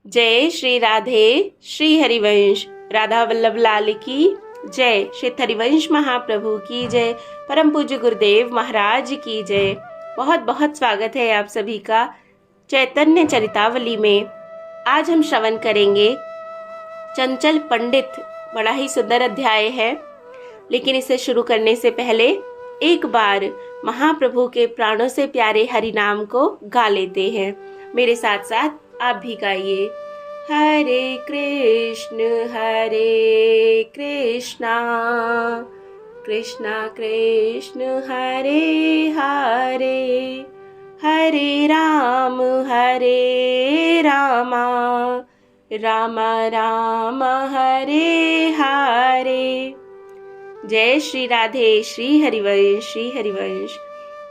जय श्री राधे श्री हरिवंश राधा वल्लभ लाल की जय। श्री हरिवंश महाप्रभु की जय। परम पूज्य गुरुदेव महाराज की जय। बहुत बहुत स्वागत है आप सभी का चैतन्य चरितावली में। आज हम श्रवण करेंगे चंचल पंडित। बड़ा ही सुंदर अध्याय है, लेकिन इसे शुरू करने से पहले एक बार महाप्रभु के प्राणों से प्यारे हरि नाम को गा लेते हैं। मेरे साथ साथ आप भी गाइए। हरे कृष्ण कृष्ण कृष्ण हरे हरे, हरे राम राम राम हरे हरे। जय श्री राधे श्री हरिवंश।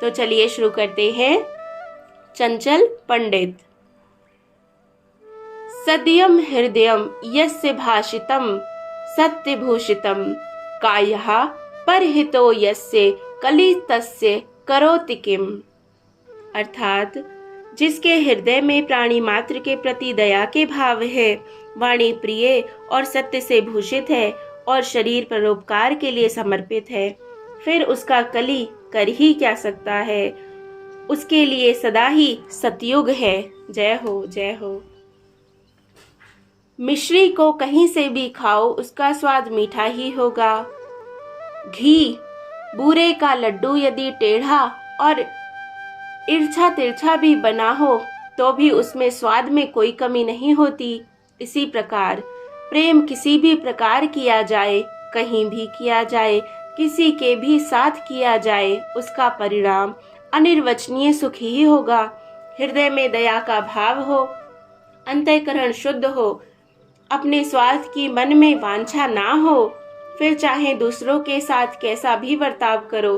तो चलिए शुरू करते हैं। चंचल पंडित। सद्यम हृदयम यस्य भाषितम सत्यभूषितम कायः परहितो यस्य कलितस्य करोति किम। अर्थात जिसके हृदय में प्राणी मात्र के प्रति दया के भाव है, वाणी प्रिय और सत्य से भूषित है और शरीर परोपकार के लिए समर्पित है, फिर उसका कली कर ही क्या सकता है। उसके लिए सदा ही सतयुग है। जय हो जय हो। मिश्री को कहीं से भी खाओ, उसका स्वाद मीठा ही होगा। घी बूरे का लड्डू यदि टेढ़ा और इर्छा तिरछा भी बना हो तो भी उसमें स्वाद में कोई कमी नहीं होती। इसी प्रकार प्रेम किसी भी प्रकार किया जाए, कहीं भी किया जाए, किसी के भी साथ किया जाए, उसका परिणाम अनिर्वचनीय सुख ही होगा। हृदय में दया का भाव हो, अंतःकरण शुद्ध हो, अपने स्वार्थ की मन में वांछा ना हो, फिर चाहे दूसरों के साथ कैसा भी बर्ताव करो,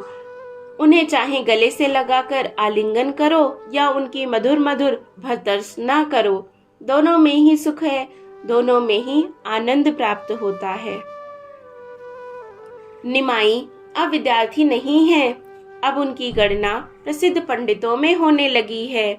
उन्हें चाहे गले से लगाकर आलिंगन करो या उनकी मधुर मधुर भर्त्सना करो, दोनों में ही सुख है, दोनों में ही आनंद प्राप्त होता है। निमाई अब विद्यार्थी नहीं है, अब उनकी गणना प्रसिद्ध पंडितों में होने लगी है।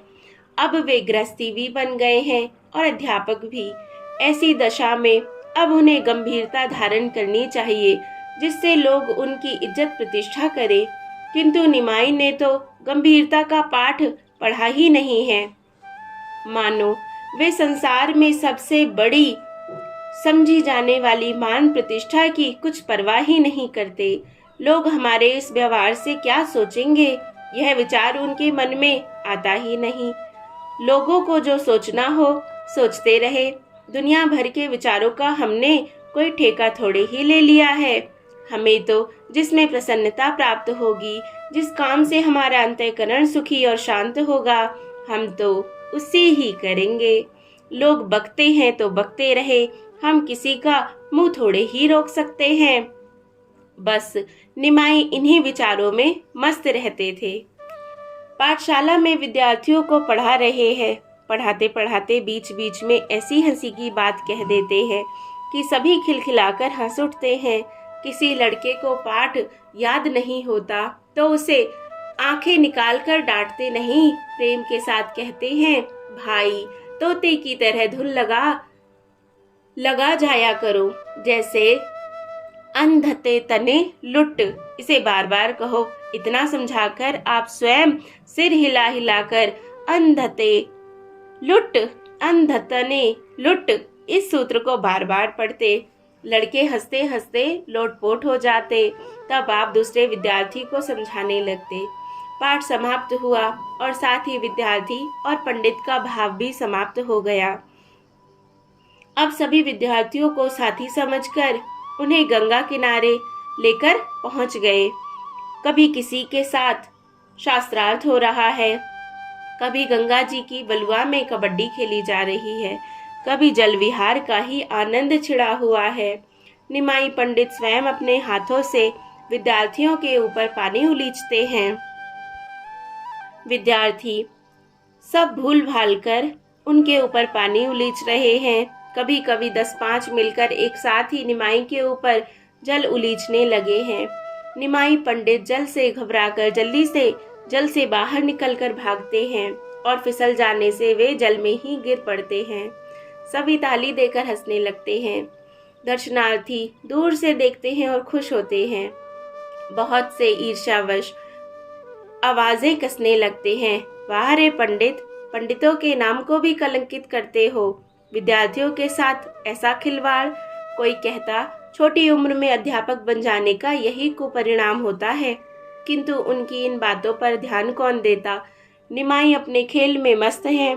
अब वे गृहस्थी भी बन गए हैं और अध्यापक भी। ऐसी दशा में अब उन्हें गंभीरता धारण करनी चाहिए, जिससे लोग उनकी इज्जत प्रतिष्ठा करें। किंतु निमाई ने तो गंभीरता का पाठ पढ़ा ही नहीं है। मानो वे संसार में सबसे बड़ी समझी जाने वाली मान प्रतिष्ठा की कुछ परवाह ही नहीं करते। लोग हमारे इस व्यवहार से क्या सोचेंगे, यह विचार उनके मन में आता ही नहीं। लोगों को जो सोचना हो सोचते रहे। दुनिया भर के विचारों का हमने कोई ठेका थोड़े ही ले लिया है। हमें तो जिसमें प्रसन्नता प्राप्त होगी, जिस काम से हमारा अंतःकरण सुखी और शांत होगा, हम तो उसी ही करेंगे। लोग बकते हैं तो बकते रहे, हम किसी का मुंह थोड़े ही रोक सकते हैं। बस निमाई इन्हीं विचारों में मस्त रहते थे। पाठशाला में विद्यार्थियों को पढ़ा रहे हैं। पढ़ाते पढ़ाते बीच बीच में ऐसी हंसी की बात कह देते हैं कि सभी खिलखिलाकर हंस उठते हैं। किसी लड़के को पाठ याद नहीं होता तो उसे आंखें निकालकर डांटते नहीं, प्रेम के साथ कहते हैं, भाई तोते की तरह धुन लगा जाया करो, जैसे अंधते तने लुट। इसे बार बार कहो। इतना समझाकर आप स्वयं सिर हिला हिलाकर अंधते लुट अंधतने लुट इस सूत्र को बार बार पढ़ते। लड़के हंसते हंसते लोटपोट हो जाते। तब आप दूसरे विद्यार्थी को समझाने लगते। पाठ समाप्त हुआ और साथ ही विद्यार्थी और पंडित का भाव भी समाप्त हो गया। अब सभी विद्यार्थियों को साथी समझकर उन्हें गंगा किनारे लेकर पहुंच गए। कभी किसी के साथ शास्त्रार्थ हो रहा है, कभी गंगा जी की बलुआ में कबड्डी खेली जा रही है, कभी जल विहार का ही आनंद छिड़ा हुआ है। निमाई पंडित स्वयं अपने हाथों से विद्यार्थियों के ऊपर पानी उलीचते हैं। विद्यार्थी सब भूल भाल कर उनके ऊपर पानी उलीच रहे हैं। कभी कभी 10-5 मिलकर एक साथ ही निमाई के ऊपर जल उलीचने लगे हैं। निमाई पंडित जल से घबराकर जल्दी से जल से बाहर निकलकर भागते हैं और फिसल जाने से वे जल में ही गिर पड़ते हैं। सभी ताली देकर हंसने लगते हैं। दर्शनार्थी दूर से देखते हैं और खुश होते हैं। बहुत से ईर्ष्यावश आवाजें कसने लगते हैं, वाह रे पंडित, पंडितों के नाम को भी कलंकित करते हो। विद्यार्थियों के साथ ऐसा खिलवाड़। कोई कहता छोटी उम्र में अध्यापक बन जाने का यही कुपरिणाम होता है, किंतु उनकी इन बातों पर ध्यान कौन देता। निमाई अपने खेल में मस्त हैं,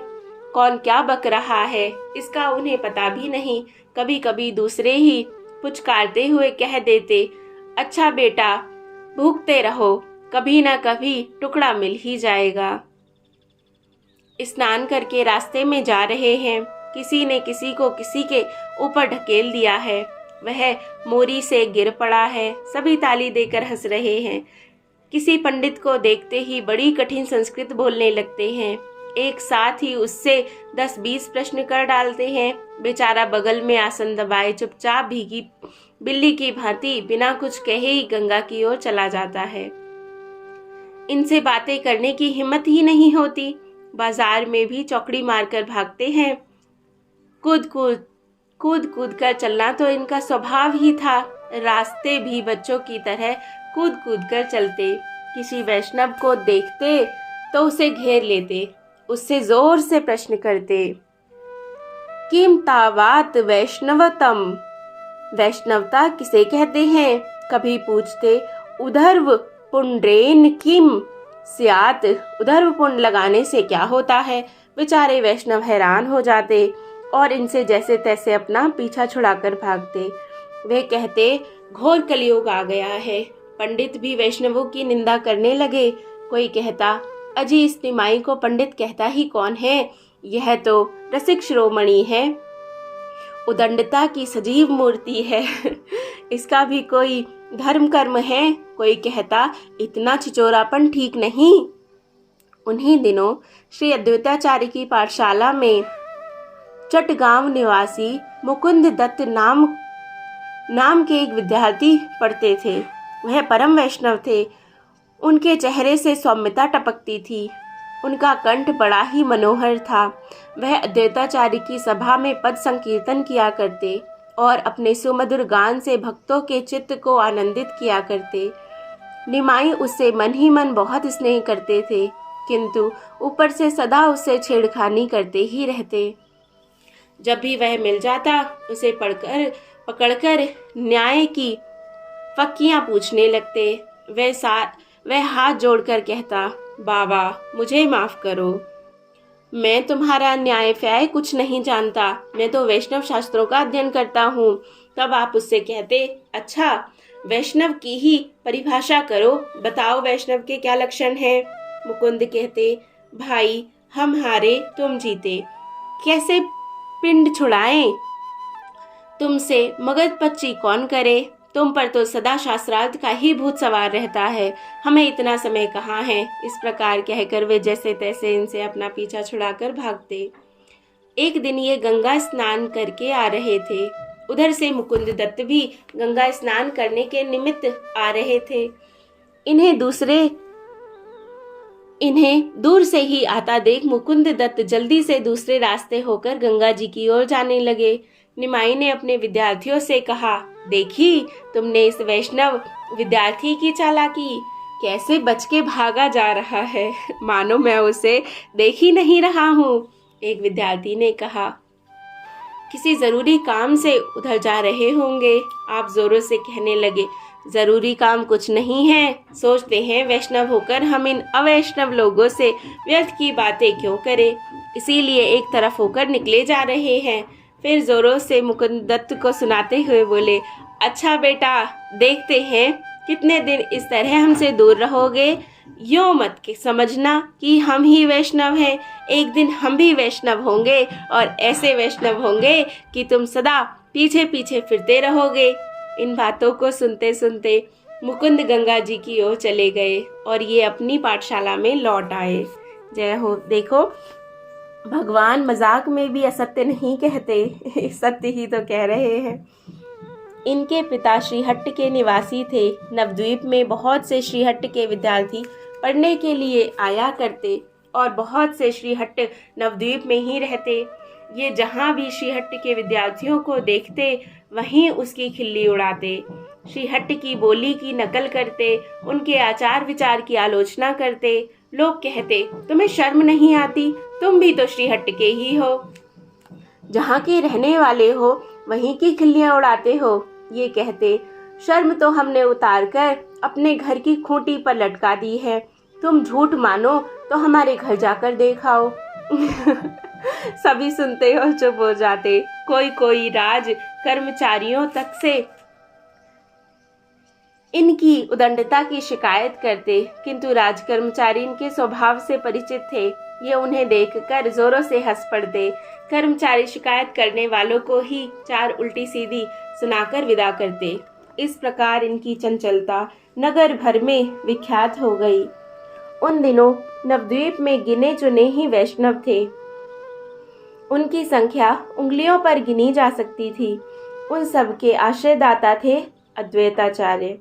कौन क्या बक रहा है इसका उन्हें पता भी नहीं। कभी कभी दूसरे ही पुचकारते हुए कह देते, अच्छा बेटा भूखते रहो, कभी ना कभी टुकड़ा मिल ही जाएगा। स्नान करके रास्ते में जा रहे हैं, किसी ने किसी को किसी के ऊपर ढकेल दिया है, वह मोरी से गिर पड़ा है। सभी ताली देकर हंस रहे हैं। किसी पंडित को देखते ही बड़ी कठिन संस्कृत बोलने लगते हैं, एक साथ ही उससे 10-20 प्रश्न कर डालते हैं। बेचारा बगल में आसन दबाए चुपचाप भीगी बिल्ली की भांति बिना कुछ कहे ही गंगा की ओर चला जाता है। इनसे बातें करने की हिम्मत ही नहीं होती। बाजार में भी चौकड़ी मारकर भागते हैं। कूद कूद कर चलना तो इनका स्वभाव ही था। रास्ते भी बच्चों की तरह कूद कूद कर चलते। किसी वैष्णव को देखते तो उसे घेर लेते, उससे जोर से प्रश्न करते, किम तावात वैष्णवतम, वैष्णवता किसे कहते हैं। कभी पूछते, उधर्व पुंड्रेन किम स्यात्, उधर्व पुंड लगाने से क्या होता है। बेचारे वैष्णव हैरान हो जाते और इनसे जैसे तैसे अपना पीछा छुड़ाकर भागते। वे कहते, घोर कलयुग आ गया है। पंडित भी वैष्णवों की निंदा करने लगे। कोई कहता, अजी इस निमाई को पंडित कहता ही कौन है, यह तो रसिक शिरोमणि है, उदंडता की सजीव मूर्ति है, इसका भी कोई धर्म कर्म है। कोई कहता, इतना छिचोरापन ठीक नहीं। उन्हीं दिनों श्री अद्वैताचार्य की पाठशाला में चटगांव निवासी मुकुंद दत्त नाम के एक विद्यार्थी पढ़ते थे। वह परम वैष्णव थे। उनके चेहरे से सौम्यता टपकती थी। उनका कंठ बड़ा ही मनोहर था। वह अद्वैताचार्य की सभा में पद संकीर्तन किया करते और अपने सुमधुर गान से भक्तों के चित्त को आनंदित किया करते। निमाई उससे मन ही मन बहुत स्नेह करते थे, किंतु ऊपर से सदा उससे छेड़खानी करते ही रहते। जब भी वह मिल जाता उसे पकड़कर न्याय की फक्कियां पूछने लगते। वह हाथ जोड़कर कहता, बाबा मुझे माफ करो, मैं तुम्हारा न्याय फ्याय कुछ नहीं जानता, मैं तो वैष्णव शास्त्रों का अध्ययन करता हूँ। तब आप उससे कहते, अच्छा वैष्णव की ही परिभाषा करो, बताओ वैष्णव के क्या लक्षण हैं। मुकुंद कहते, भाई हम हारे तुम जीते, कैसे पिंड छुड़ाएं, तुमसे मगध पच्ची कौन करे, तुम पर तो सदा शास्त्रार्थ का ही भूत सवार रहता है, हमें इतना समय कहाँ है। इस प्रकार कहकर वे जैसे तैसे इनसे अपना पीछा छुड़ाकर भागते। एक दिन ये गंगा स्नान करके आ रहे थे। उधर से मुकुंद दत्त भी गंगा स्नान करने के निमित्त आ रहे थे। इन्हें दूर से ही आता देख मुकुंद दत्त जल्दी से दूसरे रास्ते होकर गंगा जी की ओर जाने लगे। निमाई ने अपने विद्यार्थियों से कहा, देखी तुमने इस वैष्णव विद्यार्थी की चालाकी, कैसे बच के भागा जा रहा है, मानो मैं उसे देख ही नहीं रहा हूँ। एक विद्यार्थी ने कहा, किसी जरूरी काम से उधर जा रहे होंगे। आप जोरों से कहने लगे, जरूरी काम कुछ नहीं है, सोचते हैं वैष्णव होकर हम इन अवैष्णव लोगों से व्यर्थ की बातें क्यों करें, इसीलिए एक तरफ होकर निकले जा रहे हैं। फिर जोरों से मुकुंद दत्त को सुनाते हुए बोले, अच्छा बेटा देखते हैं कितने दिन इस तरह हमसे दूर रहोगे। यूं मत समझना कि हम ही वैष्णव हैं, एक दिन हम भी वैष्णव होंगे और ऐसे वैष्णव होंगे कि तुम सदा पीछे पीछे फिरते रहोगे। इन बातों को सुनते सुनते मुकुंद गंगा जी की ओर चले गए और ये अपनी पाठशाला में लौट आए। जय हो। देखो भगवान मजाक में भी असत्य नहीं कहते, सत्य ही तो कह रहे हैं। इनके पिता श्रीहट्ट के निवासी थे। नवद्वीप में बहुत से श्रीहट्ट के विद्यार्थी पढ़ने के लिए आया करते और बहुत से श्रीहट्ट नवद्वीप में ही रहते। ये जहाँ भी श्रीहट्ट के विद्यार्थियों को देखते वहीं उसकी खिल्ली उड़ाते, श्रीहट्ट की बोली की नकल करते, उनके आचार विचार की आलोचना करते। लोग कहते, तुम्हें शर्म नहीं आती, तुम भी तो श्रीहट्ट के ही हो, जहाँ के रहने वाले हो वहीं की खिल्लियां उड़ाते हो। ये कहते, शर्म तो हमने उतार कर अपने घर की खूंटी पर लटका दी है, तुम झूठ मानो तो हमारे घर जाकर देखाओ। सभी सुनते और चुप हो जाते। कोई कोई राज कर्मचारियों तक से इनकी उदंडता की शिकायत करते, किंतु राज कर्मचारी इनके स्वभाव से परिचित थे। ये उन्हें देखकर जोरों से हंस पड़ते। कर्मचारी शिकायत करने वालों को ही चार उल्टी सीधी सुनाकर विदा करते। इस प्रकार इनकी चंचलता नगर भर में विख्यात हो गई। उन दिनों नवद्वीप में गिने चुने ही वैष्णव थे। उनकी संख्या उंगलियों पर गिनी जा सकती थी। उन सब के आश्रयदाता थे अद्वैताचार्य।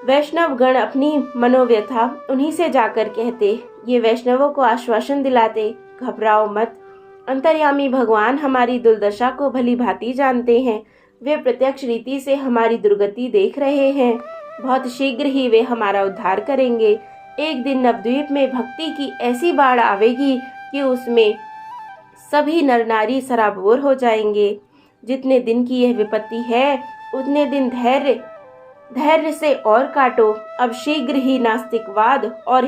वैष्णव गण अपनी मनोव्यथा उन्हीं से जाकर कहते। ये वैष्णवों को आश्वासन दिलाते, घबराओ मत, अंतर्यामी भगवान हमारी दुर्दशा को भली भांति जानते हैं। वे प्रत्यक्ष रीति से हमारी दुर्गति देख रहे हैं। बहुत शीघ्र ही वे हमारा उद्धार करेंगे। एक दिन नवद्वीप में भक्ति की ऐसी बाढ़ आवेगी कि उसमें सभी नर नारी सराबोर हो जाएंगे। जितने दिन की यह विपत्ति है उतने दिन धैर्य से और काटो। अब शीघ्र ही नास्तिकवाद और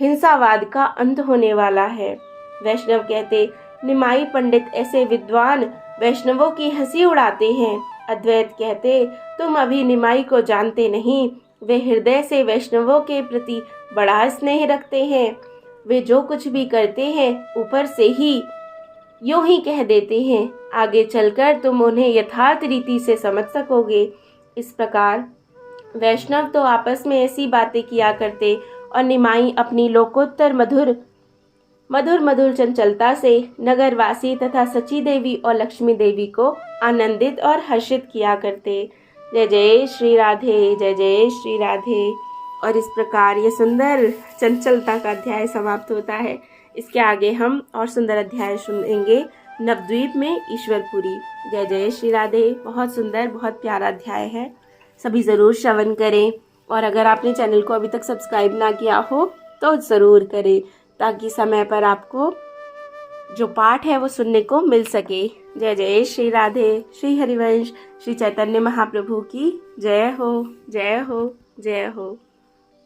हिंसावाद का अंत होने वाला है। वैष्णव कहते, निमाई पंडित ऐसे विद्वान वैष्णवों की हंसी उड़ाते हैं। अद्वैत कहते, तुम अभी निमाई को जानते नहीं, वे हृदय से वैष्णवों के प्रति बड़ा स्नेह रखते हैं। वे जो कुछ भी करते हैं ऊपर से ही यूं ही कह देते हैं, आगे चलकर तुम उन्हें यथार्थ रीति से समझ सकोगे। इस प्रकार वैष्णव तो आपस में ऐसी बातें किया करते और निमाई अपनी लोकोत्तर मधुर चंचलता से नगरवासी तथा सची देवी और लक्ष्मी देवी को आनंदित और हर्षित किया करते। जय जय श्री राधे, जय जय श्री राधे। और इस प्रकार ये सुंदर चंचलता का अध्याय समाप्त होता है। इसके आगे हम और सुंदर अध्याय सुनेंगे नवद्वीप में ईश्वरपुरी। जय जय श्री राधे। बहुत सुंदर, बहुत प्यारा अध्याय है, सभी ज़रूर श्रवण करें। और अगर आपने चैनल को अभी तक सब्सक्राइब ना किया हो तो ज़रूर करें, ताकि समय पर आपको जो पाठ है वो सुनने को मिल सके। जय जय श्री राधे। श्री हरिवंश श्री चैतन्य महाप्रभु की जय हो, जय हो, जय हो।